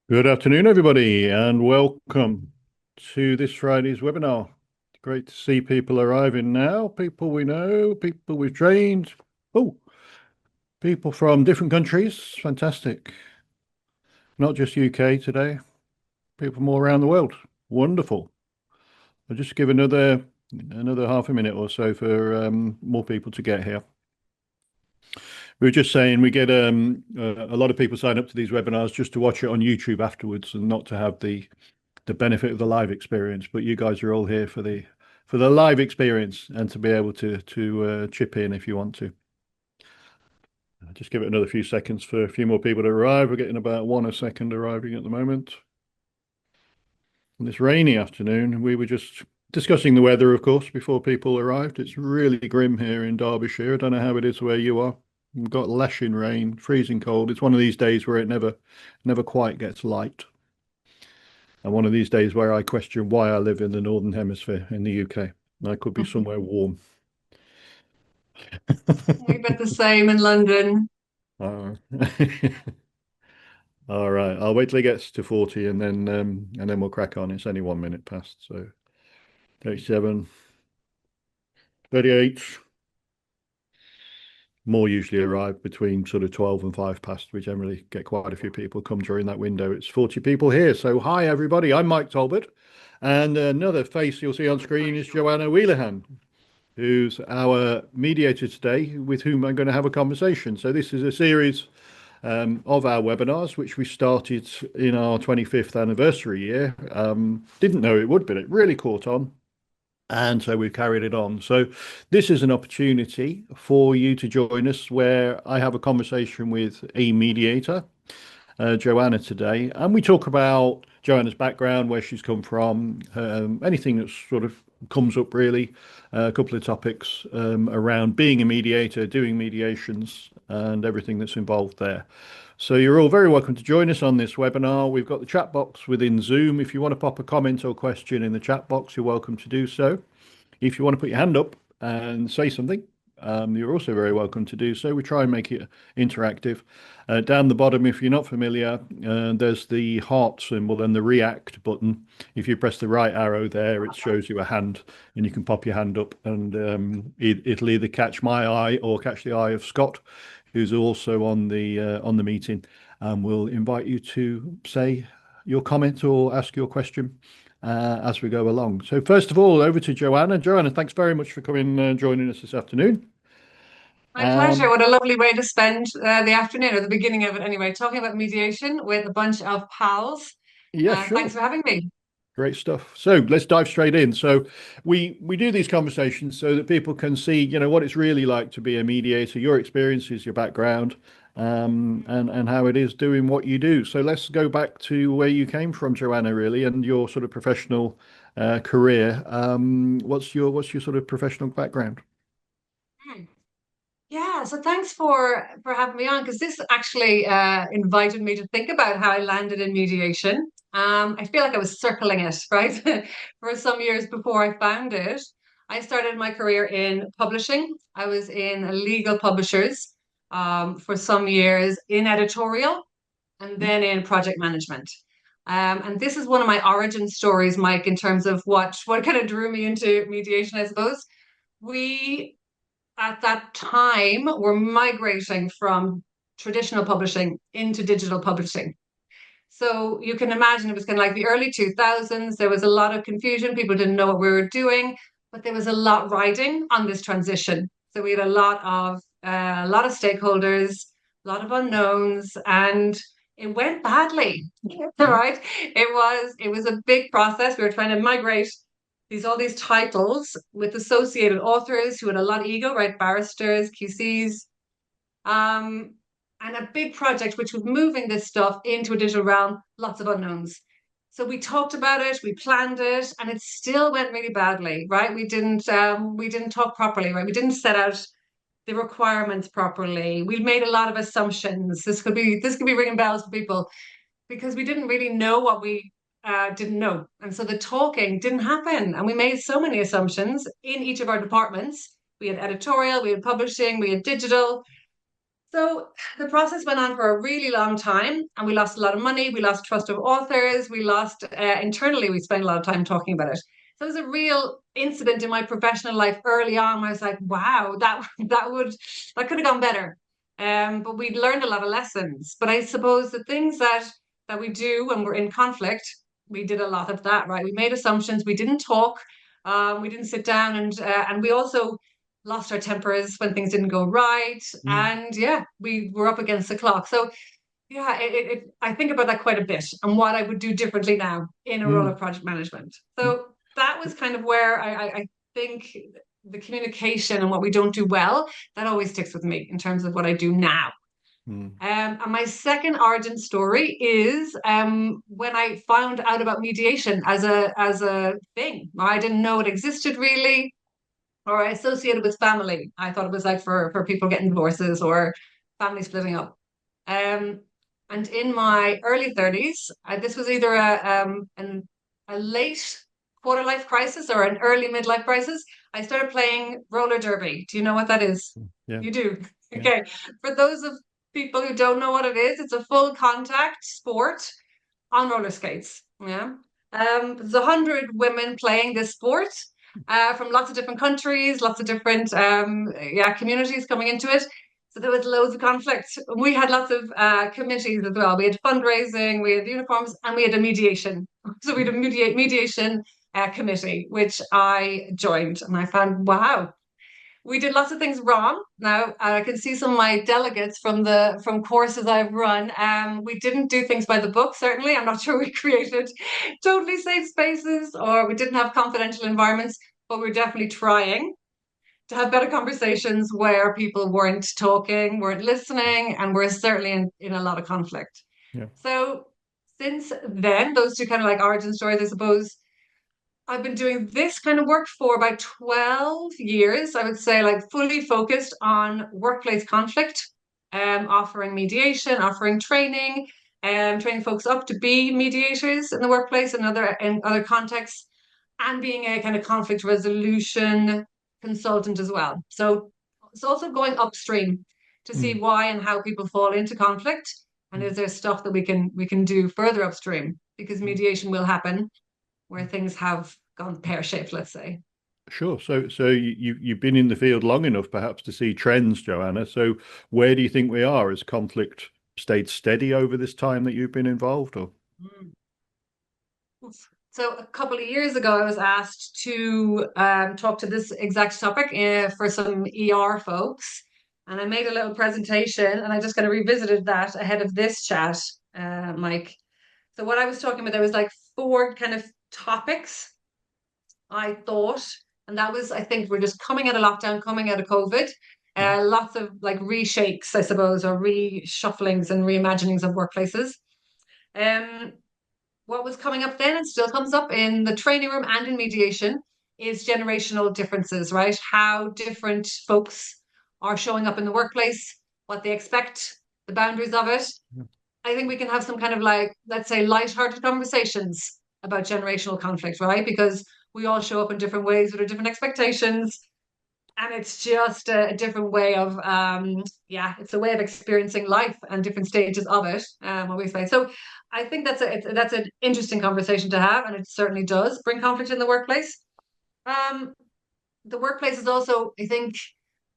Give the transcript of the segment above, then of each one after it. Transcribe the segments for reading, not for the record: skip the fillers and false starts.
Good afternoon, everybody, and welcome to this Friday's webinar. Great to see people arriving now, people we know, people we've trained. Oh, people from different countries. Fantastic. Not just UK today, people from all around the world. Wonderful. I'll just give another half a minute or so for more people to get here. We were just saying we get a lot of people sign up to these webinars just to watch it on YouTube afterwards and not to have the benefit of the live experience. But you guys are all here for the live experience and to be able to chip in if you want to. Just give it another few seconds for a few more people to arrive. We're getting about one a second arriving at the moment. On this rainy afternoon, we were just discussing the weather, of course, before people arrived. It's really grim here in Derbyshire. I don't know how it is where you are. We've got lashing rain, freezing cold. It's one of these days where it never quite gets light. And one of these days where I question why I live in the Northern Hemisphere in the UK. I could be somewhere warm. We've got the same in London. Uh, all right. I'll wait till it gets to 40 and then we'll crack on. It's only 1 minute past. So 37, 38. More usually arrive between sort of 12 and 5 past. We generally get quite a few people come during that window. It's 40 people here. So hi everybody. I'm Mike Talbot. And another face you'll see on screen is Johanna Whelehan, who's our mediator today, with whom I'm going to have a conversation. So this is a series of our webinars, which we started in our 25th anniversary year. Didn't know it would, but it really caught on. And so we've carried it on. So this is an opportunity for you to join us where I have a conversation with a mediator, Johanna, today, and we talk about Johanna's background, where she's come from, anything that sort of comes up really, a couple of topics around being a mediator, doing mediations, and everything that's involved there. So you're all very welcome to join us on this webinar. We've got the chat box within Zoom. If you want to pop a comment or question in the chat box, you're welcome to do so. If you want to put your hand up and say something, you're also very welcome to do so. We try and make it interactive. Down the bottom, if you're not familiar, there's the heart symbol and the react button. If you press the right arrow there, it shows you a hand and you can pop your hand up and it'll either catch my eye or catch the eye of Scott, who's also on the meeting, and we'll invite you to say your comment or ask your question as we go along. So first of all, over to Johanna. Johanna, thanks very much for coming and joining us this afternoon. My pleasure. Um, What a lovely way to spend the afternoon, or the beginning of it anyway, talking about mediation with a bunch of pals. yeah, Thanks sure. for having me. Great stuff. So let's dive straight in. So we do these conversations so that people can see, what it's really like to be a mediator, your experiences, your background, and how it is doing what you do. So let's go back to where you came from, Joanna, really, and your sort of professional career. What's your sort of professional background? Hmm. Yeah, so thanks for having me on because this actually invited me to think about how I landed in mediation. I feel like I was circling it, right? For some years before I found it. I started my career in publishing. I was in legal publishers for some years in editorial and then in project management. And this is one of my origin stories, Mike, in terms of what kind of drew me into mediation, I suppose. We at that time were migrating from traditional publishing into digital publishing. So you can imagine it was kind of like the early 2000s. There was a lot of confusion. People didn't know what we were doing, but there was a lot riding on this transition. So we had a lot of stakeholders, a lot of unknowns, and it went badly. Right? It was a big process. We were trying to migrate all these titles with associated authors who had a lot of ego, right? Barristers, QCs, um, and a big project which was moving this stuff into a digital realm, lots of unknowns. So we talked about it, we planned it, and it still went really badly, right? We didn't talk properly, right? We didn't set out the requirements properly. We made a lot of assumptions. This could be ringing bells for people because we didn't really know what we didn't know. And so the talking didn't happen. And we made so many assumptions in each of our departments. We had editorial, we had publishing, we had digital. So the process went on for a really long time, and we lost a lot of money. We lost trust of authors. We lost internally. We spent a lot of time talking about it. So it was a real incident in my professional life early on. Where I was like, "Wow, that could have gone better." But we learned a lot of lessons. But I suppose the things that we do when we're in conflict, we did a lot of that, right? We made assumptions. We didn't talk. We didn't sit down, and we also lost our tempers when things didn't go right. Mm. And yeah, we were up against the clock. So yeah, I think about that quite a bit and what I would do differently now in a role Mm. of project management. So that was kind of where I think the communication and what we don't do well, that always sticks with me in terms of what I do now. Mm. And my second origin story is when I found out about mediation as a thing. I didn't know it existed really, or I associated with family. I thought it was like for people getting divorces or family splitting up. Um, and in my early 30s, this was either a late quarter life crisis or an early midlife crisis. I started playing roller derby. Do you know what that is? Yeah. You do. Yeah. Okay. For those of people who don't know what it is, it's a full contact sport on roller skates. Yeah. There's 100 women playing this sport from lots of different countries, lots of different communities coming into it. So there was loads of conflict. We had lots of committees as well. We had fundraising, we had uniforms, and we had a mediation. So we had a mediation committee, which I joined, and I found, wow, we did lots of things wrong. Now I can see some of my delegates from courses I've run. We didn't do things by the book. Certainly, I'm not sure we created totally safe spaces or we didn't have confidential environments, but we're definitely trying to have better conversations where people weren't talking, weren't listening, and we're certainly in a lot of conflict. Yeah. So since then, those two kind of like origin stories, I suppose I've been doing this kind of work for about 12 years, I would say, like fully focused on workplace conflict, offering mediation, offering training, training folks up to be mediators in the workplace and other contexts, and being a kind of conflict resolution consultant as well. So it's also going upstream to see Mm. why and how people fall into conflict. And Mm. is there stuff that we can do further upstream? Because Mm. mediation will happen where things have gone pear-shaped, let's say. Sure. So you've been in the field long enough, perhaps, to see trends, Johanna. So where do you think we are? Has conflict stayed steady over this time that you've been involved, or? Mm. So a couple of years ago, I was asked to talk to this exact topic for some ER folks, and I made a little presentation, and I just kind of revisited that ahead of this chat, Mike. So what I was talking about, there was like four kind of topics I thought, and that was, I think we're just coming out of lockdown, coming out of COVID. Yeah. Lots of like reshakes, I suppose, or reshufflings and reimaginings of workplaces. Um, what was coming up then and still comes up in the training room and in mediation is generational differences, right? How different folks are showing up in the workplace, what they expect, the boundaries of it. Yeah. I think we can have some kind of like, let's say, light-hearted conversations about generational conflict, right? Because we all show up in different ways with our different expectations. And it's just a different way of, it's a way of experiencing life and different stages of it. What we say. So I think that's an interesting conversation to have, and it certainly does bring conflict in the workplace. Um, the workplace is also, I think,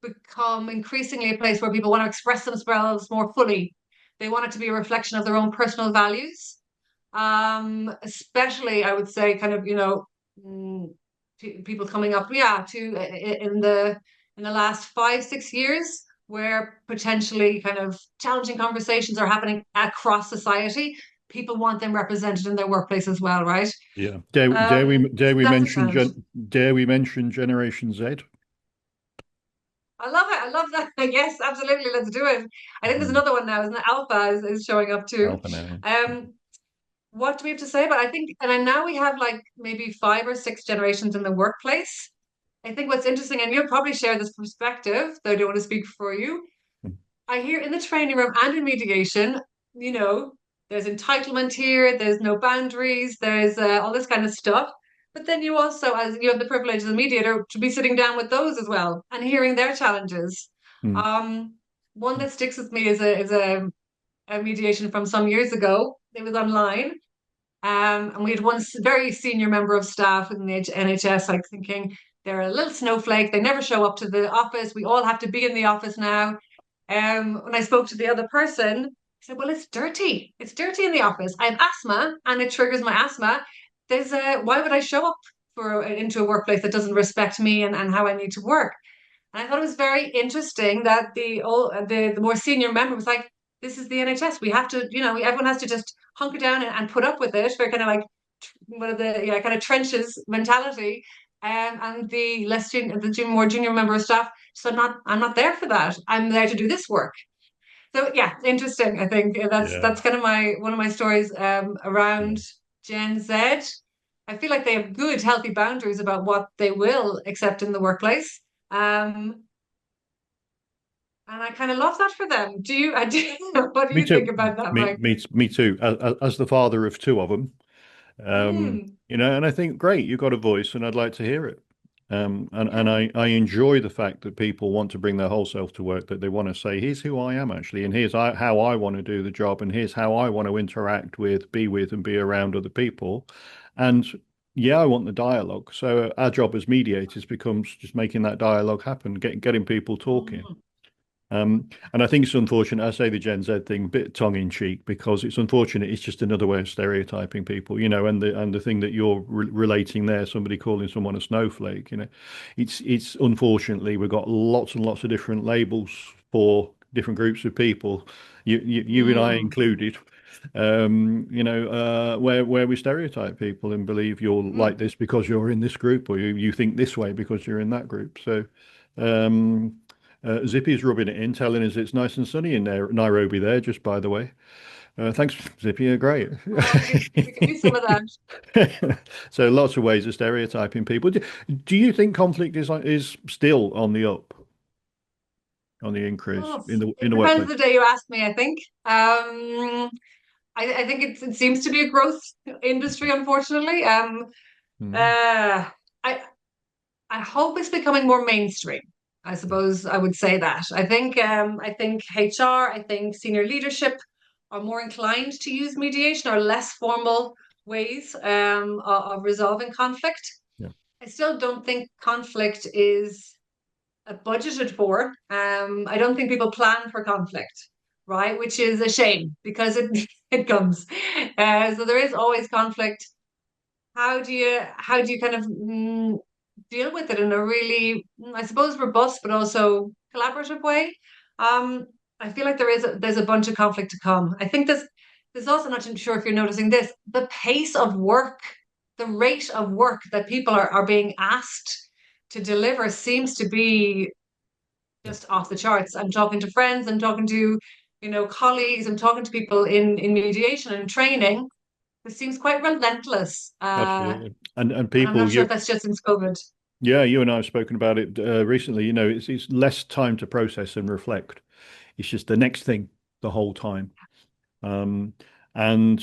become increasingly a place where people want to express themselves more fully. They want it to be a reflection of their own personal values. Especially I would say kind of, mm, people coming up, in the last 5, 6 years, where potentially kind of challenging conversations are happening across society. People want them represented in their workplace as well, right? Yeah. Dare we That's a mention challenge. dare we mention Generation Z? I love it. I love that. Yes, absolutely. Let's do it. I think there's Mm. another one now, isn't it? Alpha is showing up too. Alpha now. Um, what do we have to say about it? I think, and I now we have like maybe 5 or 6 generations in the workplace. I think what's interesting, and you'll probably share this perspective, though I don't want to speak for you. Mm. I hear in the training room and in mediation, you know, there's entitlement here, there's no boundaries, there's all this kind of stuff. But then you also, as you have the privilege as a mediator, to be sitting down with those as well and hearing their challenges. Mm. Um, one that sticks with me is a mediation from some years ago. It was online. And we had one very senior member of staff in the NHS, like thinking they're a little snowflake. They never show up to the office. We all have to be in the office now. When I spoke to the other person, I said, "Well, it's dirty. It's dirty in the office. I have asthma, and it triggers my asthma. There's a Why would I show up for into a workplace that doesn't respect me and how I need to work?" And I thought it was very interesting that the more senior member was like, "This is the NHS. We have to, everyone has to just hunker down and put up with it." We're kind of like one of the kind of trenches mentality. And the more junior member of staff, so I'm not there for that. I'm there to do this work. So yeah, interesting. I think Yeah. that's kind of my one of my stories Yeah. around Gen Z. I feel like they have good, healthy boundaries about what they will accept in the workplace. Um, and I kind of love that for them. Do you? What do Me you think too. about that, Mike? Me too. As the father of two of them, Mm, and I think, great, you've got a voice, and I'd like to hear it. And yeah. I enjoy the fact that people want to bring their whole self to work, that they want to say, here's who I am actually, and how I want to do the job, and here's how I want to interact with, and be around other people. And yeah, I want the dialogue. So our job as mediators becomes just making that dialogue happen, getting people talking. Mm, And I think it's unfortunate. I say the Gen Z thing, a bit tongue in cheek, because it's unfortunate. It's just another way of stereotyping people, and the thing that you're relating there, somebody calling someone a snowflake, it's unfortunately we've got lots and lots of different labels for different groups of people, you and I mm, included, where we stereotype people and believe you're like mm. this because you're in this group, or you think this way because you're in that group. So. Um, Zippy's rubbing it in, telling us it's nice and sunny in there, Nairobi there, just by the way. Thanks, Zippy. You're great. Oh, we could use some of that. So lots of ways of stereotyping people. Do you think conflict is still on the up, on the increase Oh, in it the depends workplace? the day you ask me, I think. I think it seems to be a growth industry, unfortunately. Mm. Uh, I I hope it's becoming more mainstream. I suppose I would say that. I think HR, I think senior leadership are more inclined to use mediation or less formal ways of resolving conflict. Yeah, I still don't think conflict is budgeted for. I don't think people plan for conflict, right? Which is a shame because it comes. So there is always conflict. How do you kind of deal with it in a really, I suppose, robust but also collaborative way? Um, I feel like there's a bunch of conflict to come. I think there's also, not sure if you're noticing this, the pace of work, the rate of work that people are being asked to deliver seems to be yeah, just off the charts. I'm talking to friends, I'm talking to, colleagues, I'm talking to people in mediation and training. It seems quite relentless. absolutely. And And I'm people, not sure if that's just since COVID. yeah, you and I have spoken about it recently. It's less time to process and reflect. It's just the next thing the whole time. Um, and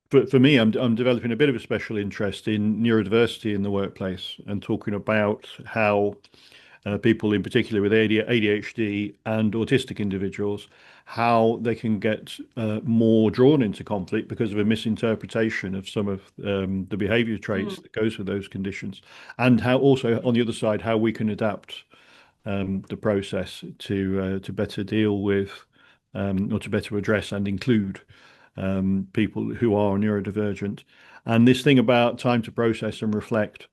for me, I'm developing a bit of a special interest in neurodiversity in the workplace, and talking about how people, in particular with ADHD and autistic individuals, how they can get more drawn into conflict because of a misinterpretation of some of the behavior traits Mm, that goes with those conditions, and how also on the other side how we can adapt the process to better deal with, or to better address and include people who are neurodivergent. And this thing about time to process and reflect,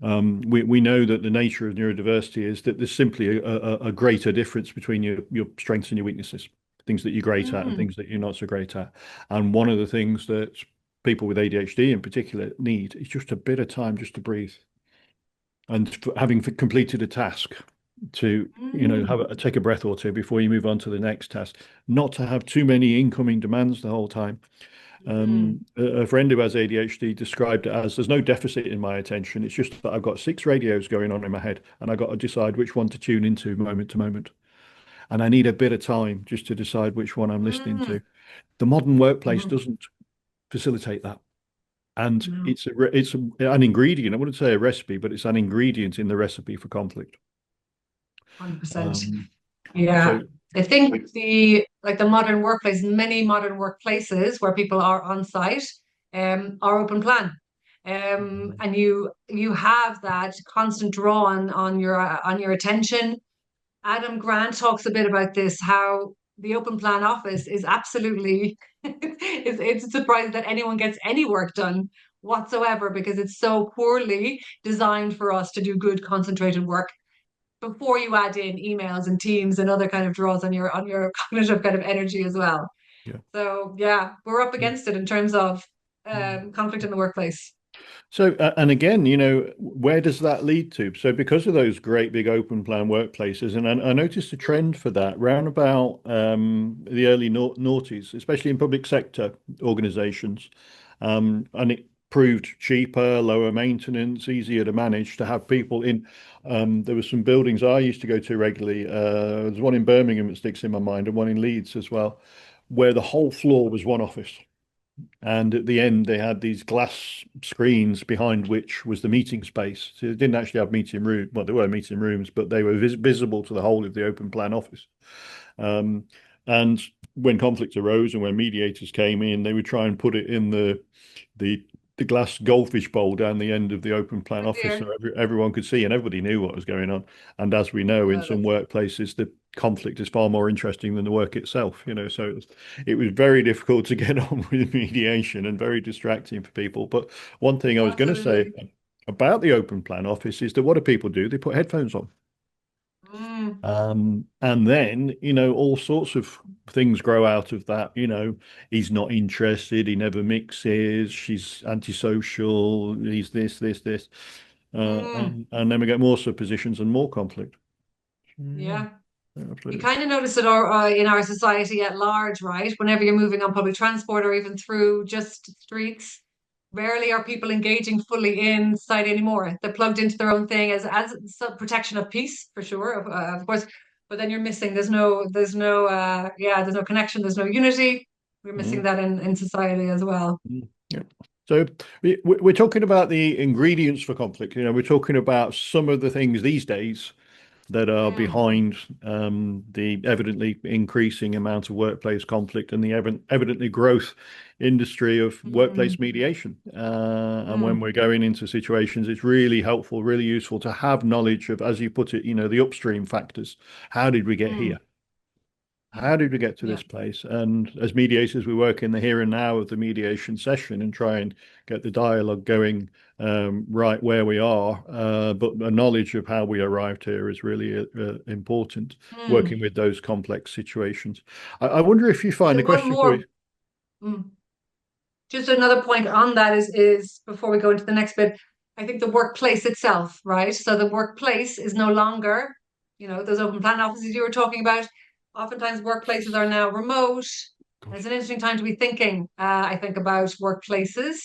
we know that the nature of neurodiversity is that there's simply a greater difference between your strengths and your weaknesses, things that you're great at and mm, things that you're not so great at. And one of the things that people with ADHD in particular need is just a bit of time just to breathe, and having completed a task, to mm, take a breath or two before you move on to the next task, not to have too many incoming demands the whole time. mm, A friend who has ADHD described it as, there's no deficit in my attention. It's just that I've got six radios going on in my head, and I got to decide which one to tune into moment to moment. And I need a bit of time just to decide which one I'm listening mm. to. The modern workplace Mhm. doesn't facilitate that. And No, it's an ingredient. I wouldn't say a recipe, but it's an ingredient in the recipe for conflict. 100%. Um, Yeah. So, I think the modern workplace, many modern workplaces where people are on site, are open plan. And you have that constant draw on your attention. Adam Grant talks a bit about this, how the open plan office is absolutely it's surprising that anyone gets any work done whatsoever because it's so poorly designed for us to do good concentrated work before you add in emails and teams and other kind of draws on your cognitive kind of energy as well. yeah. So yeah, we're up Yeah. against it in terms of conflict in the workplace. So, and again, where does that lead to? So, because of those great big open plan workplaces, and I noticed a trend for that round about the early noughties, especially in public sector organizations. And it proved cheaper, lower maintenance, easier to manage to have people in. There were some buildings I used to go to regularly. There's one in Birmingham that sticks in my mind, and one in Leeds as well, where the whole floor was one office. And at the end, they had these glass screens behind which was the meeting space. So they didn't actually have meeting room. Well, there were meeting rooms, but they were visible to the whole of the open plan office. Um, and when conflict arose and when mediators came in, they would try and put it in the the glass goldfish bowl down the end of the open plan Oh office so dear. everyone could see and everybody knew what was going on. And as we know, in some That's workplaces, the conflict is far more interesting than the work itself, so it was very difficult to get on with mediation and very distracting for people. But one thing I was going to say absolutely. about the open plan office is that what do people do? They put headphones on. Mm, And then, all sorts of things grow out of that. He's not interested, he never mixes, she's antisocial, he's this. mm, And then we get more suppositions and more conflict. Yeah, yeah. You absolutely. kind of notice it in our society at large, right? Whenever you're moving on public transport or even through just streets, rarely are people engaging fully in society anymore. They're plugged into their own thing as some protection of peace for sure, of course. But then you're missing. There's no connection. There's no unity. We're missing Mm, that in society as well. yeah. So we're talking about the ingredients for conflict. We're talking about some of the things these days that are Mm, behind the evidently increasing amount of workplace conflict and the evidently growth industry of workplace mm, mediation. And when mm. we're going into situations, it's really helpful, really useful to have knowledge of, as you put it, the upstream factors. How did we get here? Mm. How did we get to Yeah. this place? And as mediators, we work in the here and now of the mediation session and try and get the dialogue going right where we are. But a knowledge of how we arrived here is really important, Mm. working with those complex situations. I wonder if you find So a one question for more. you. Mm. Just another point on that is before we go into the next bit, I think the workplace itself, right? So the workplace is no longer, those open plan offices you were talking about. Oftentimes workplaces are now remote. And it's Gosh. an interesting time to be thinking, I think, about workplaces,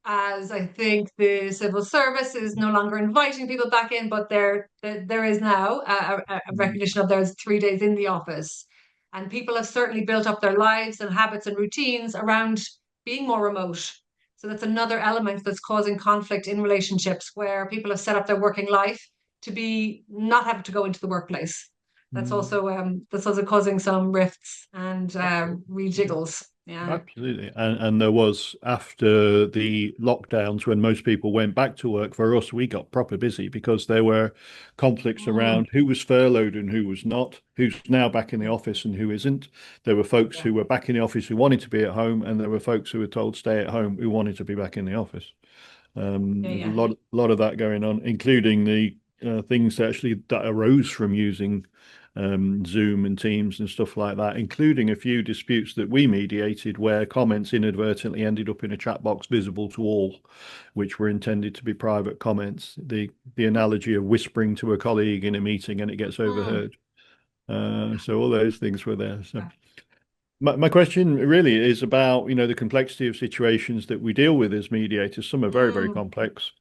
as I think the civil service is no longer inviting people back in, but there is now a Mm, recognition of there's 3 days in the office. And people have certainly built up their lives and habits and routines around being more remote. So that's another element that's causing conflict in relationships where people have set up their working life to be not having to go into the workplace. mm, That's also causing some rifts and absolutely. Yeah. rejiggles. Yeah. Absolutely. And there was, after the lockdowns, when most people went back to work, for us, we got proper busy because there were conflicts Mm, around who was furloughed and who was not, who's now back in the mm, office and who isn't. There were folks yeah. who were back in the office who wanted to be at home, and there were folks who were told stay at home who wanted to be back in the office. Yeah. There's a Yeah. lot of that going on, including the things that arose from using Zoom and Teams and stuff like that, including a few disputes that we mediated where comments inadvertently ended up in a chat box visible to all, which were intended to be private comments. The analogy of whispering to a colleague in a meeting and it gets Mm, overheard. So all those things were there. So yeah. my question really is about, the complexity of situations that we deal with as mediators. Some are very, very Mm, complex.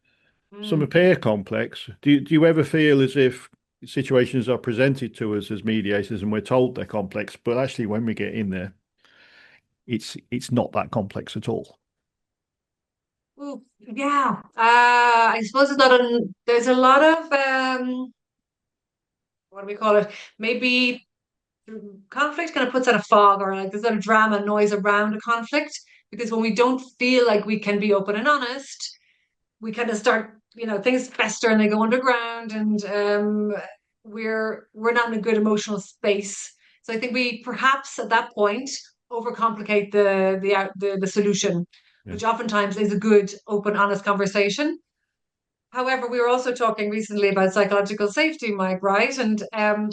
Some mm. appear complex. Do you ever feel as if situations are presented to us as mediators and we're told they're complex, but actually when we get in there, it's not that complex at all? Ooh, yeah. I suppose there's a lot of what do we call it? Maybe conflict kind of puts out a fog, or like there's a drama noise around a conflict, because when we don't feel like we can be open and honest, we kind of start, things fester and they go underground, and we're not in a good emotional space. So I think we perhaps at that point overcomplicate the solution, Yeah. which oftentimes is a good, open, honest conversation. However, we were also talking recently about psychological safety, Mike, right? And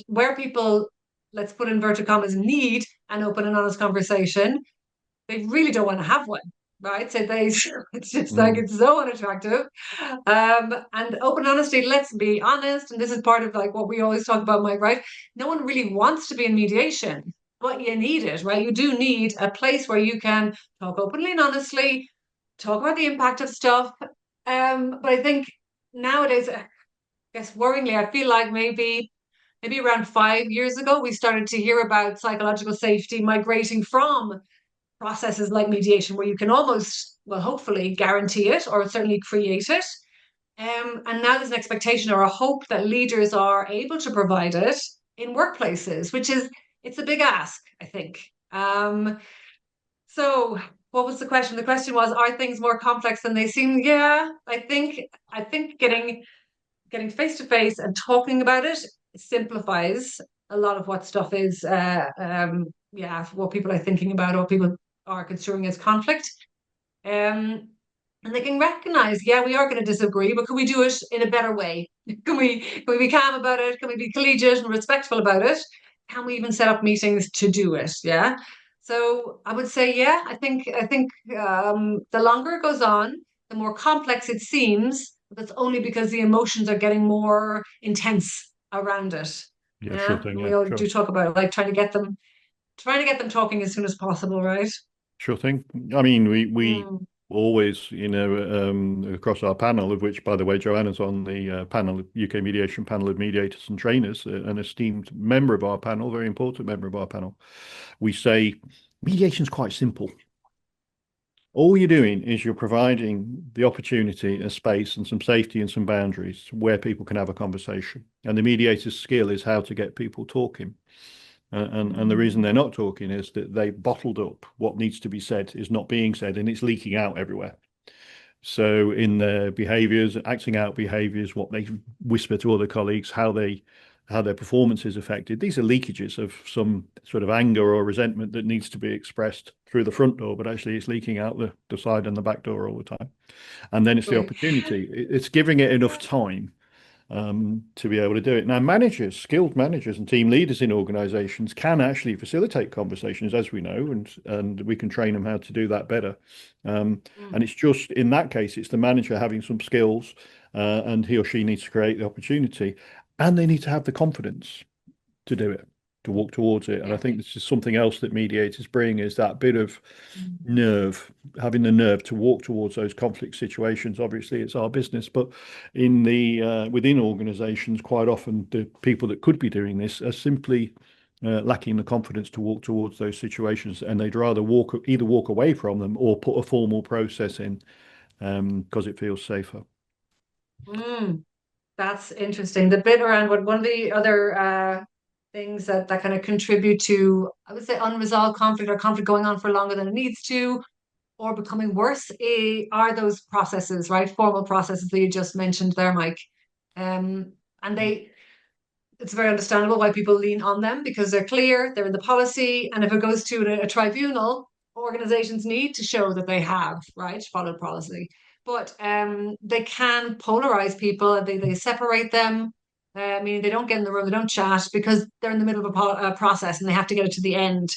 where people, let's put inverted commas, need an open and honest conversation, they really don't want to have one, right? So it's just like Mm. it's so unattractive. And open honesty, let's be honest, and this is part of like what we always talk about, Mike, right? No one really wants to be in mediation, but you need it, right? You do need a place where you can talk openly and honestly, talk about the impact of stuff. But I think nowadays, I guess worryingly, I feel like maybe around 5 years ago, we started to hear about psychological safety migrating from processes like mediation, where you can almost, well, hopefully guarantee it or certainly create it. And now there's an expectation or a hope that leaders are able to provide it in workplaces, which is, it's a big ask, I think. So what was the question? The question was, are things more complex than they seem? Yeah, I think getting face to face and talking about it simplifies a lot of what stuff is. Yeah, what people are thinking about, or what people are construing as conflict. Um, and they can recognize, yeah, we are going to disagree, but can we do it in a better way? Can we be calm about it? Can we be collegiate and respectful about it? Can we even set up meetings to do it? Yeah. So I would say, yeah, I think the longer it goes on, the more complex it seems. But that's only because the emotions are getting more intense around it. Yeah, sure Yeah, thing. and Yeah, we all sure. do talk about it, like trying to get them talking as soon as possible, right? Sure thing. I mean, we Mm. always, across our panel, of which, by the way, Johanna's on the panel, UK Mediation panel of mediators and trainers, an esteemed member of our panel, very important member of our panel. We say mediation's quite simple. All you're doing is you're providing the opportunity, a space, and some safety and some boundaries where people can have a conversation. And the mediator's skill is how to get people talking. And the reason they're Mm. not talking is that they bottled up what needs to be said is not being said, and it's leaking out everywhere. So in their behaviours, acting out behaviours, what they whisper to other colleagues, how their performance is affected. These are leakages of some sort of anger or resentment that needs to be expressed through the front door, but actually it's leaking out the side and the back door all the time. And then it's the Totally. opportunity. It's giving it enough time to be able to do it. Now, managers, skilled managers and team leaders in organizations can actually facilitate conversations, as we know, and we can train them how to do that better. And Mm. it's just in that case, it's the manager having some skills, and he or she needs to create the opportunity, and they need to have the confidence to do it, to walk towards it. And I Yeah. think this is something else that mediators bring is that bit of Mm. nerve, having the nerve to walk towards those conflict situations. Obviously, it's our business, but in the within organizations, quite often the people that could be doing this are simply lacking the confidence to walk towards those situations, and they'd rather either walk away from them or put a formal process in because it feels safer. Mm. That's interesting. The bit around what one of the other things that kind of contribute to, I would say, unresolved conflict or conflict going on for longer than it needs to, or becoming worse, are those processes, right? Formal processes that you just mentioned there, Mike. And it's very understandable why people lean on them, because they're clear, they're in the policy, and if it goes to a tribunal, organizations need to show that they have, right, followed policy. But they can polarize people, they separate them. Meaning they don't get in the room, they don't chat because they're in the middle of a process and they have to get it to the end.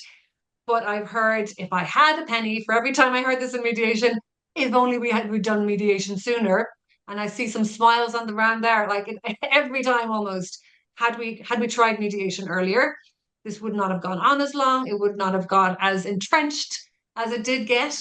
But I've heard, if I had a penny for every time I heard this in mediation, if only we'd done mediation sooner. And I see some smiles on the round there, like every time almost. Had we tried mediation earlier, this would not have gone on as long. It would not have gone as entrenched as it did get.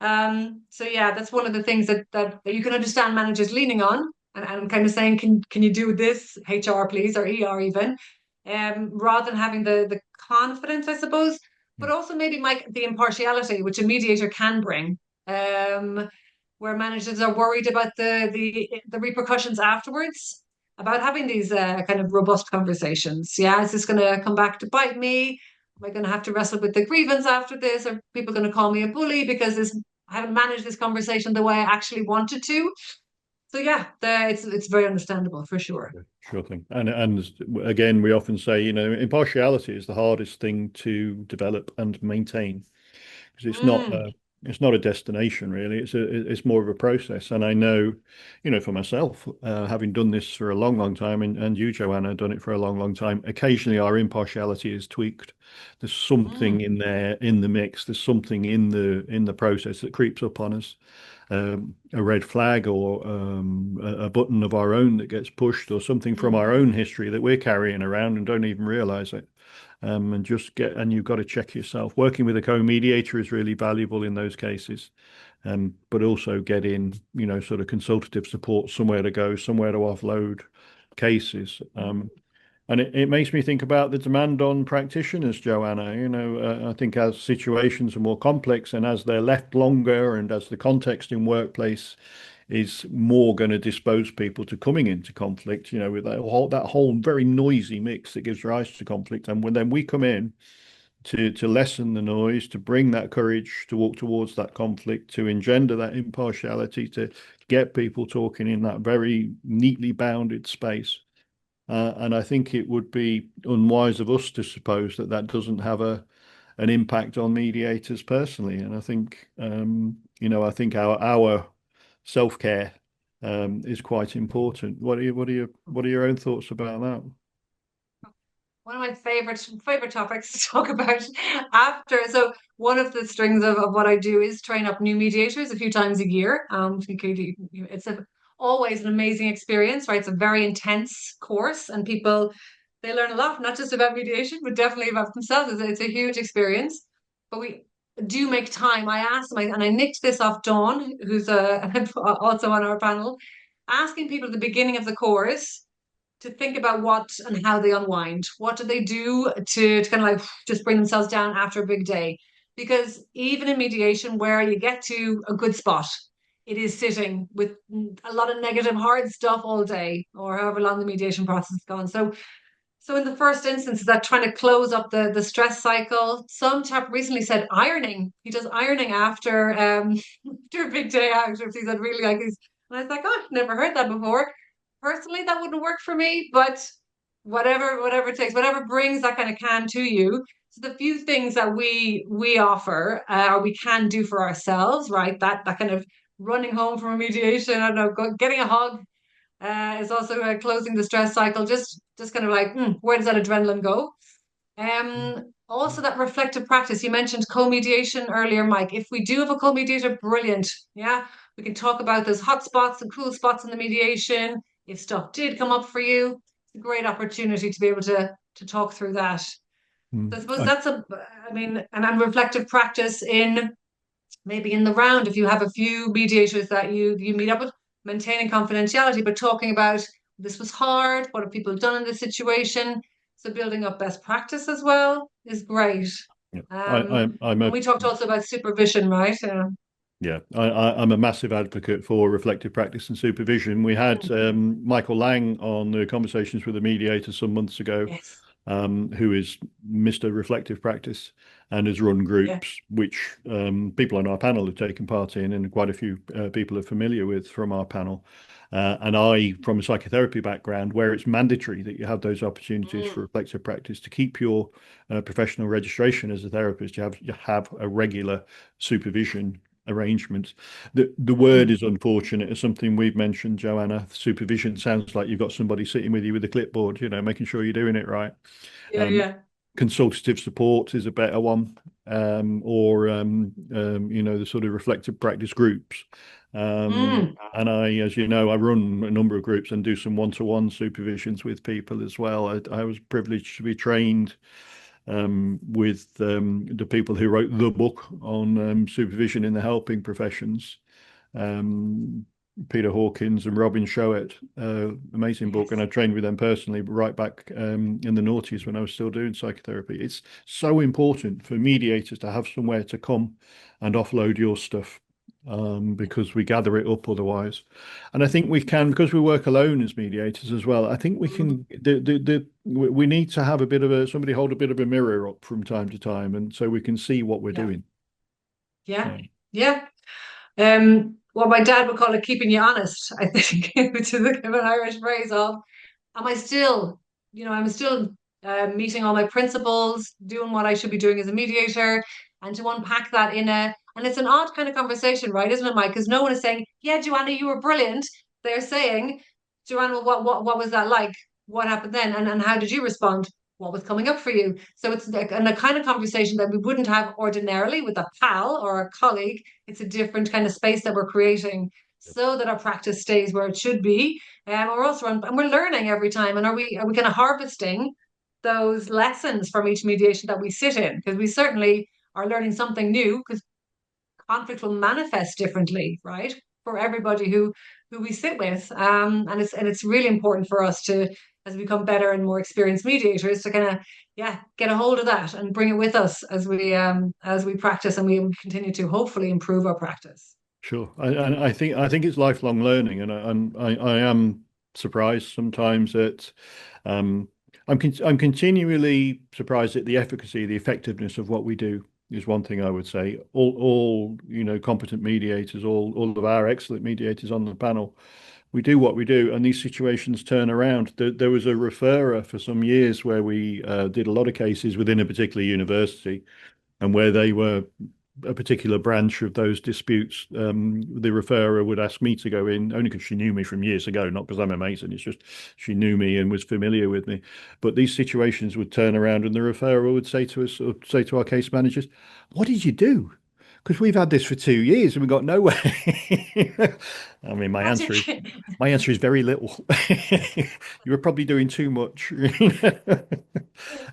So yeah, that's one of the things that you can understand managers leaning on, and kind of saying, can you do this, HR please, or ER even, rather than having the confidence, I suppose, but also maybe Mike, the impartiality which a mediator can bring, where managers are worried about the repercussions afterwards. about having these kind of robust conversations. Yeah, is this going to come back to bite me? Am I going to have to wrestle with the grievance after this? Are people going to call me a bully because I haven't managed this conversation the way I actually wanted to? So yeah, it's very understandable for sure. Sure thing. And again, we often say, impartiality is the hardest thing to develop and maintain because Mm, it's not a destination really. It's more of a process. And I know, for myself, having done this for a long, long time, and you, Johanna, done it for a long, long time. Occasionally, our impartiality is tweaked. There's something mm, in there in the mix. There's something in the process that creeps up on us. A red flag or a button of our own that gets pushed or something from our mm. own history that we're carrying around and don't even realize it. And you've got to check yourself. Working with a co-mediator is really valuable in those cases, but also getting, sort of consultative support, somewhere to go, somewhere to offload cases. And it makes me think about the demand on practitioners, Joanna. I think as situations are more complex and as they're left longer and as the context in workplace is more going to dispose people to coming into conflict, with that whole very noisy mix that gives rise to conflict. And when then we come in to lessen the noise, to bring that courage to walk towards that conflict, to engender that impartiality, to get people talking in that very neatly bounded space. And I think it would be unwise of us to suppose that that doesn't have an impact on mediators personally. And I think, I think our self-care is quite important. What are your own thoughts about that? One of my favorite topics to talk about after. So one of the strings of what I do is train up new mediators a few times a year. It's always an amazing experience, right? It's a very intense course, and people they learn a lot, not just about mediation, but definitely about themselves. It's a huge experience. But we do make time. I asked them, and I nicked this off Dawn, who's also on our panel, asking people at the beginning of the course to think about what and how they unwind. What do they do to kind of like just bring themselves down after a big day? Because even in mediation, where you get to a good spot, it is sitting with a lot of negative, hard stuff all day, or however long the mediation process is gone. So in the first instance, is that trying to close up the stress cycle. Some chap recently said ironing. He does ironing after after a big day out. If he's had really like he's, and I was like, oh, I've never heard that before. Personally, that wouldn't work for me, but whatever it takes, whatever brings that kind of can to you. So the few things that we offer or we can do for ourselves, right? That kind of running home from a mediation, I don't know, getting a hug, is also closing the stress cycle. Just kind of like, where does that adrenaline go? Also that reflective practice. You mentioned co-mediation earlier, Mike. If we do have a co-mediator, brilliant. Yeah, we can talk about those hot spots and cool spots in the mediation. If stuff did come up for you, it's a great opportunity to be able to talk through that. So I Mm. suppose that's I mean, and reflective practice in maybe in the round, if you have a few mediators that you meet up with, maintaining confidentiality, but talking about this was hard, what have people done in this situation? So building up best practice as well is great. Yeah, I'm And a we talked also about supervision, right? yeah, I'm a massive advocate for reflective practice and supervision. We had Mm, Michael Lang on the Conversations with the Mediator some months ago, yes. who is Mr. Reflective Practice and has run Yeah. groups which people on our panel have taken part in, and quite a few people are familiar with from our panel. And I, from a psychotherapy background, where it's mandatory that you have those opportunities for Mm, reflective practice to keep your professional registration as a therapist, you have a regular supervision arrangement. The word mm. is unfortunate. It's something we've mentioned, Joanna. Supervision sounds like you've got somebody sitting with you with a clipboard, making sure you're doing it right. Yeah, Um, yeah. Consultative support is a better one, or the sort of reflective practice groups. Mm, And as you know, I run a number of groups and do some one-to-one supervisions with people as well. I was privileged to be trained with the people who wrote the book on supervision in the helping professions, um, Peter Hawkins and Robin Showett. Amazing book, and yes. I trained with them personally right back in the noughties when I was still doing psychotherapy. It's so important for mediators to have somewhere to come and offload your stuff. because we gather it up otherwise. And I think we can, because we work alone as mediators as well. I think we Mm, can. We need to have a bit of a somebody hold a bit of a mirror up from time to time, and so we can see what we're yeah, doing. yeah, Yeah. yeah. Well, my dad would call it keeping you honest, I think, which is a kind of an Irish phrase of, am I still, I'm still meeting all my principles, doing what I should be doing as a mediator, and to unpack that and it's an odd kind of conversation, right, isn't it, Mike? Because no one is saying, yeah, Joanna, you were brilliant. They're saying, Joanna, what was that like? What happened then? And how did you respond? What was coming up for you? So it's like, and a kind of conversation that we wouldn't have ordinarily with a pal or a colleague. It's a different kind of space that we're creating so that our practice stays where it should be. We're also and we're learning every time. And are we kind of harvesting those lessons from each mediation that we sit in? Because we certainly are learning something new because conflict will manifest differently, right? For everybody who we sit with. And it's really important for us to, as we become better and more experienced mediators, to kind of get a hold of that and bring it with us as we practice and we continue to hopefully improve our practice. Sure. I think it's lifelong learning, and I am surprised sometimes that um, I'm continually surprised at the efficacy, the effectiveness of what we do is one thing I would say. All competent mediators, all of our excellent mediators on the panel, we do what we do, and these situations turn around. There was a referrer for some years where we did a lot of cases within a particular university, and where they were a particular branch of those disputes, the referrer would ask me to go in only because she knew me from years ago, not because I'm amazing. It's just she knew me and was familiar with me. But these situations would turn around, and the referrer would say to us, or say to our case managers, "What did you do? Because we've had this for 2 years and we got nowhere." I mean, my answer is Magic. my answer is very little. You were probably doing too much.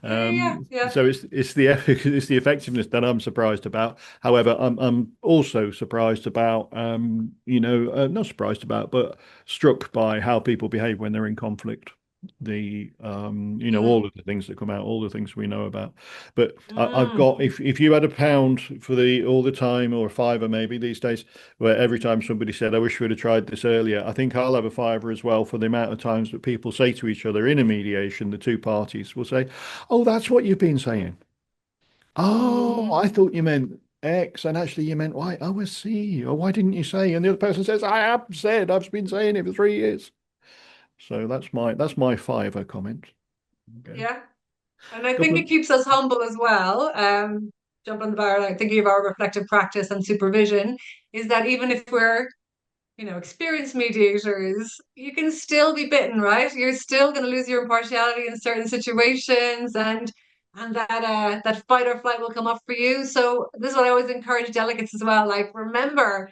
Yeah, yeah, yeah. So it's the effectiveness that I'm surprised about. However, I'm also surprised about not surprised about, but struck by how people behave when they're in conflict. Mm, All of the things that come out, all the things we know about. But I've mm. got, if you had a pound for the all the time, or a fiver maybe these days, where every time somebody said, "I wish we'd have tried this earlier," I think I'll have a fiver as well for the amount of times that people say to each other in a mediation, the two parties will say, "Oh, that's what you've been saying. Oh, Mm. I thought you meant X, and actually you meant Y. Oh, I see. Or why didn't you say?" And the other person says, "I have said. I've been saying it for 3 years." So that's my fiver comment. Okay. Yeah. And I think Couple it of keeps us humble as well. Jump on the bar, like thinking of our reflective practice and supervision, is that even if we're, experienced mediators, you can still be bitten, right? You're still going to lose your impartiality in certain situations, and that fight or flight will come up for you. So this is what I always encourage delegates as well. Like, remember,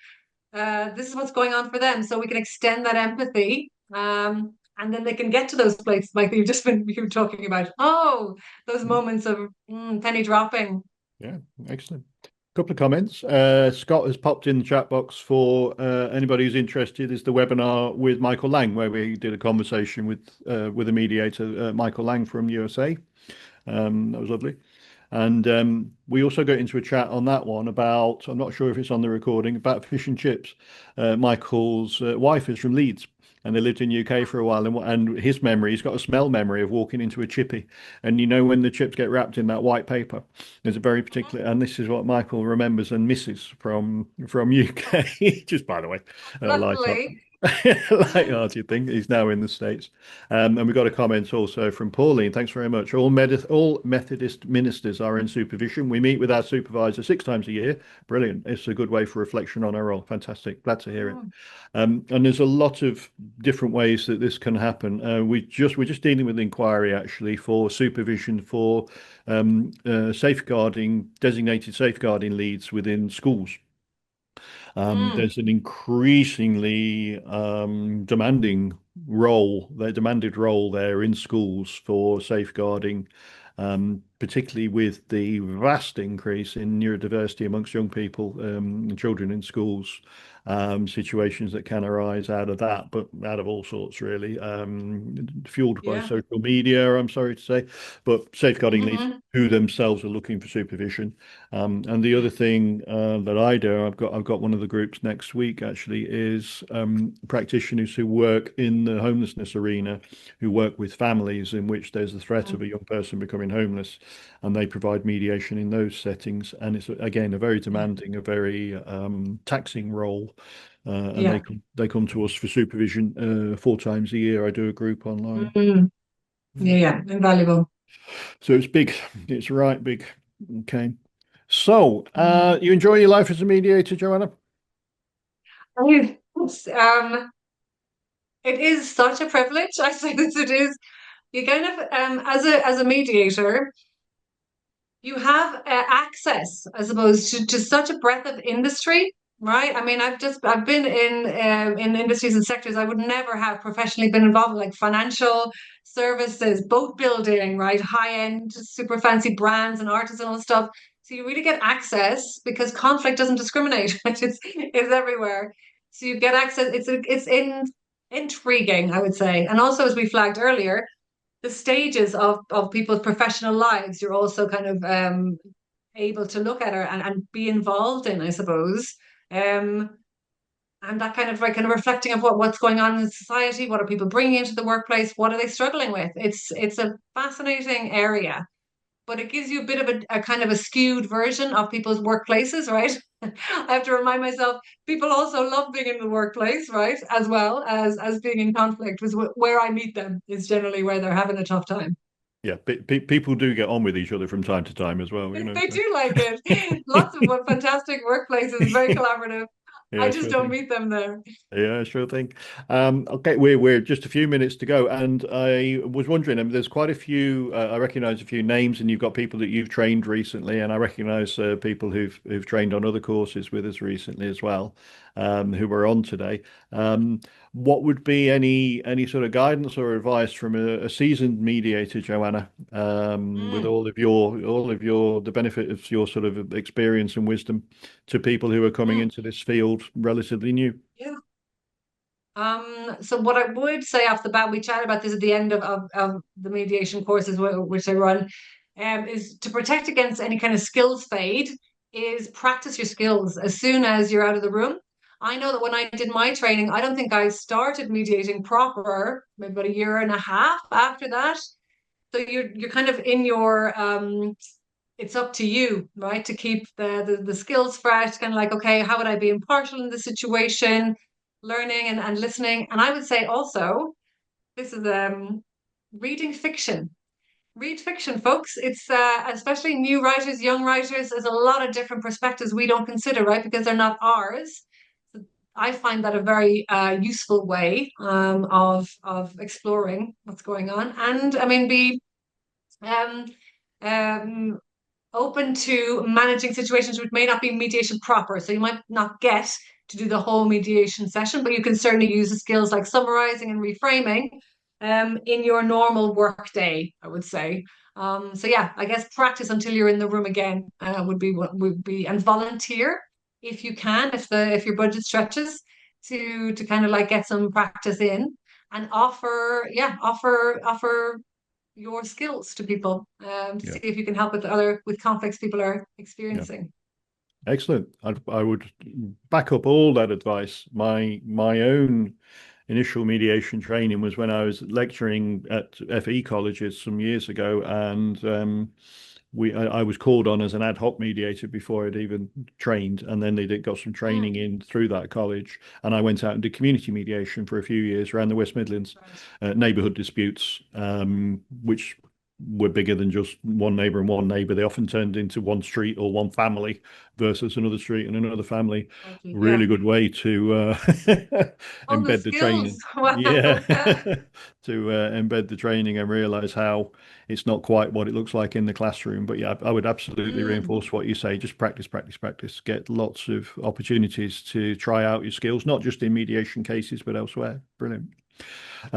this is what's going on for them, so we can extend that empathy. And then they can get to those places like you were talking about. Oh, those yeah, moments of penny dropping. yeah, excellent. Couple of comments. Scott has popped in the chat box for anybody who's interested. Is the webinar with Michael Lang, where we did a conversation with a mediator, Michael Lang from USA. That was lovely. And we also got into a chat on that one about, I'm not sure if it's on the recording, about fish and chips. Michael's wife is from Leeds, and they lived in UK for a while. And his memory, he's got a smell memory of walking into a chippy. And when the chips get wrapped in that white paper, there's a very particular, and this is what Michael remembers and misses from UK, just by the way, light up. Lovely. Light-hearted thing. He's now in the States. And we got a comment also from Pauline. Thanks very much. All Methodist ministers are in supervision. We meet with our supervisor 6 times a year. Brilliant. It's a good way for reflection on our role. Fantastic. Glad to hear it. Mm, And there's a lot of different ways that this can happen. We're just dealing with inquiry actually for supervision for designated safeguarding leads within schools. mm, There's an increasingly demanded role there in schools for safeguarding particularly with the vast increase in neurodiversity amongst young people, and children in schools, situations that can arise out of that, but out of all sorts, really, fueled by Yeah. social media, I'm sorry to say, but safeguarding leads Hmm. who themselves are looking for supervision. And the other thing that I do, I've got one of the groups next week actually, is practitioners who work in the homelessness arena, who work with families in which there's the threat of a young person becoming homeless, and they provide mediation in those settings. And it's again a very Yeah. demanding, a very taxing role. And Yeah. they come to us for supervision 4 times a year. I do a group online. Mm. Yeah. Yeah. Invaluable. So it's big. It's right big. Okay. So, Mm. you enjoy your life as a mediator, Joanna? It is such a privilege. I say this, it is. You kind of, as a mediator, you have access, I suppose, to such a breadth of industry, right? I mean, I've been in industries and sectors I would never have professionally been involved in, like financial services, boat building, right? High end, super fancy brands and artisanal stuff. So you really get access because conflict doesn't discriminate, right? It's everywhere. So you get access. Intriguing, I would say, and also as we flagged earlier, the stages of people's professional lives you're also kind of able to look at her and be involved in, I suppose. Um, and that kind of like kind of reflecting of what's going on in society, what are people bringing into the workplace, what are they struggling with? It's a fascinating area, but it gives you a bit of a kind of a skewed version of people's workplaces, right? I have to remind myself people also love being in the workplace, right? As well as being in conflict, was where I meet them is generally where they're having a tough time. Yeah, people do get on with each other from time to time as well, They so. do like it. Lots of fantastic workplaces, very collaborative. I Yeah, just sure don't thing. meet them there. Yeah, sure thing. Okay, we're just a few minutes to go, and I was wondering, there's quite a few. I recognise a few names, and you've got people that you've trained recently, and I recognise people who've trained on other courses with us recently as well, who were on today. What would be any sort of guidance or advice from a seasoned mediator, Joanna, with Mm, all of your the benefit of your sort of experience and wisdom to people who are coming mm, into this field relatively new? yeah. So what I would say off the bat, we chatted about this at the end of the mediation courses which I run, is to protect against any kind of skills fade, is practice your skills as soon as you're out of the room. I know that when I did my training, I don't think I started mediating proper, maybe about a year and a half after that. So you're kind of in your it's up to you, right, to keep the skills fresh, kind of like, okay, how would I be impartial in the situation, learning and listening. And I would say also, this is reading fiction. Read fiction, folks. It's especially new writers, young writers, there's a lot of different perspectives we don't consider, right, because they're not ours. So I find that a very useful way of exploring what's going on. And I mean, be um, um, open to managing situations which may not be mediation proper. So you might not get to do the whole mediation session, but you can certainly use the skills like summarizing and reframing in your normal work day, I would say. So yeah, I guess practice until you're in the room again would be what would be, and volunteer if you can, if your budget stretches to kind of like get some practice in and offer your skills to people to Yeah, see if you can help with conflicts people are yeah. experiencing. Excellent. I would back up all that advice. My own initial mediation training was when I was lecturing at FE colleges some years ago, and I was called on as an ad hoc mediator before I'd even trained, and then got some Mm, training in through that college, and I went out and did community mediation for a few years around the West Midlands, right. neighbourhood disputes, which were bigger than just one neighbour and one neighbour. They often turned into one street or one family versus another street and another family. Okay, Really yeah. good way to Oh, the embed the skills. training. Yeah, Wow. to embed the training and realize how it's not quite what it looks like in the classroom. But yeah, I would absolutely Mm, reinforce what you say. Just practice, practice, practice. Get lots of opportunities to try out your skills, not just in mediation cases, but elsewhere. Brilliant.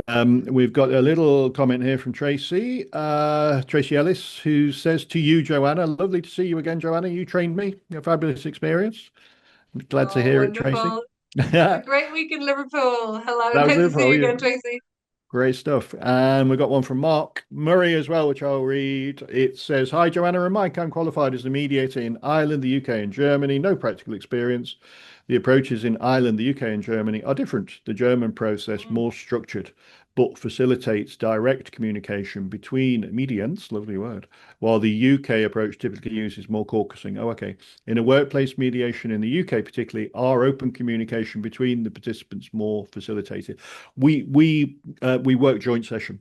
We've got a little comment here from Tracy, Tracy Ellis, who says to you, Johanna, lovely to see you again, Johanna. You trained me. A fabulous experience. Glad to Oh, hear it, Tracy. wonderful. Have a That great week in Liverpool. Hello. was Nice to see Liverpool. you Yeah. again, Tracy. Great stuff. And we've got one from Mark Murray as well, which I'll read. It says, hi, Joanna and Mike. I'm qualified as a mediator in Ireland, the UK, and Germany. No practical experience. The approaches in Ireland, the UK, and Germany are different. The German process Mm, more structured, but facilitates direct communication between mediants, lovely word, while the UK approach typically uses more caucusing. Oh, okay. In a workplace mediation in the UK, particularly, are open communication between the participants more facilitated? We work joint session,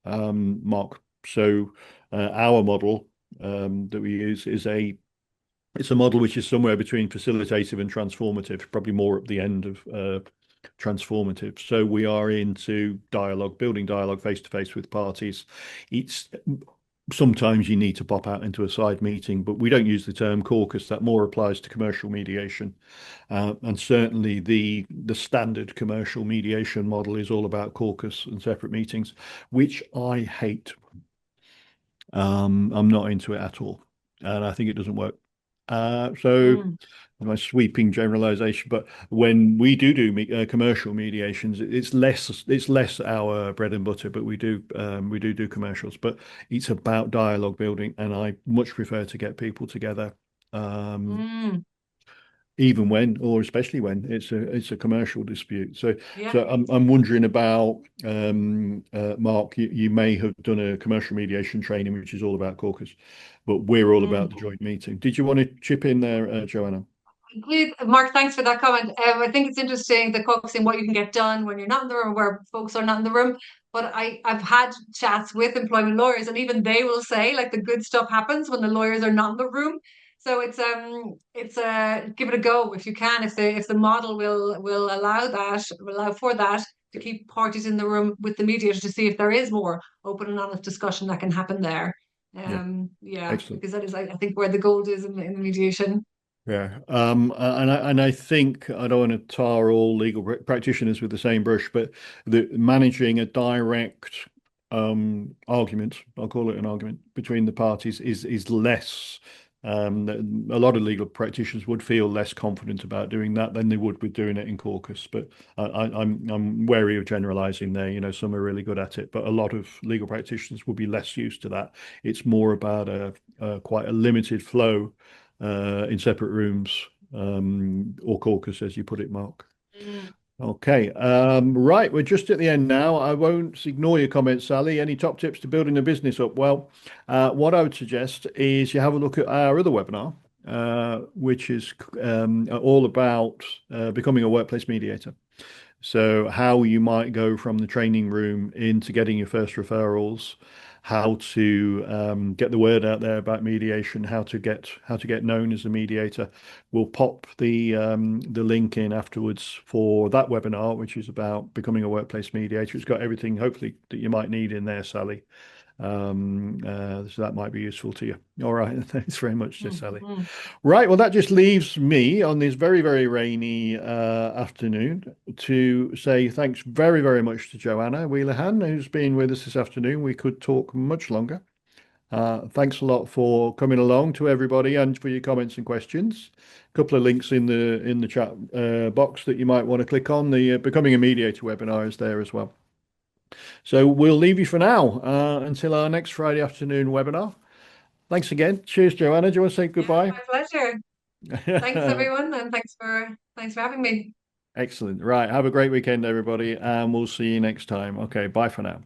Mark. So our model that we use is it's a model which is somewhere between facilitative and transformative, probably more at the end of transformative. So we are into dialogue, building dialogue face to face with parties. It's sometimes you need to pop out into a side meeting, but we don't use the term caucus. That more applies to commercial mediation, and certainly the standard commercial mediation model is all about caucus and separate meetings, which I hate. I'm not into it at all, and I think it doesn't work. So mm, my sweeping generalization, but when we commercial mediations, it's less our bread and butter, but we do commercials, but it's about dialogue building, and I much prefer to get people together, um, mm. even when, or especially when it's a commercial dispute. So Yeah. so I'm wondering about Mark. You may have done a commercial mediation training, which is all about caucus, but we're all about Mm. the joint meeting. Did you want to chip in there, Joanna? Mark, thanks for that comment. I think it's interesting the focusing what you can get done when you're not in the room, where folks are not in the room. But I've had chats with employment lawyers, and even they will say like the good stuff happens when the lawyers are not in the room. So it's give it a go if you can, if the model will allow for that, to keep parties in the room with the mediator to see if there is more open and honest discussion that can happen there. Yeah, Yeah, excellent. because that is I think where the gold is in the mediation. Yeah, and I think I don't want to tar all legal practitioners with the same brush, but managing a direct argument, I'll call it an argument between the parties, is less. A lot of legal practitioners would feel less confident about doing that than they would with doing it in caucus. But I'm wary of generalising there. Some are really good at it, but a lot of legal practitioners will be less used to that. It's more about a quite a limited flow in separate rooms, or caucus, as you put it, Mark. Mm. Okay, right, we're just at the end now. I won't ignore your comments, Sally. Any top tips to building a business up? Well, what I would suggest is you have a look at our other webinar, which is all about becoming a workplace mediator. So how you might go from the training room into getting your first referrals, how to get the word out there about mediation, how to get known as a mediator. We'll pop the link in afterwards for that webinar, which is about becoming a workplace mediator. It's got everything, hopefully, that you might need in there, Sally. So that might be useful to you. All right, thanks very much, Mm, Sally. mm. Right, well, that just leaves me on this very, very rainy afternoon to say thanks very, very much to Johanna Whelehan, who's been with us this afternoon. We could talk much longer. Thanks a lot for coming along, to everybody, and for your comments and questions. A couple of links in the chat box that you might want to click on. The Becoming a Mediator webinar is there as well. So we'll leave you for now until our next Friday afternoon webinar. Thanks again. Cheers, Johanna. Do you want to say Yeah, goodbye? my pleasure. Thanks everyone, and thanks for having me. Excellent. Right. Have a great weekend, everybody, and we'll see you next time. Okay. Bye for now.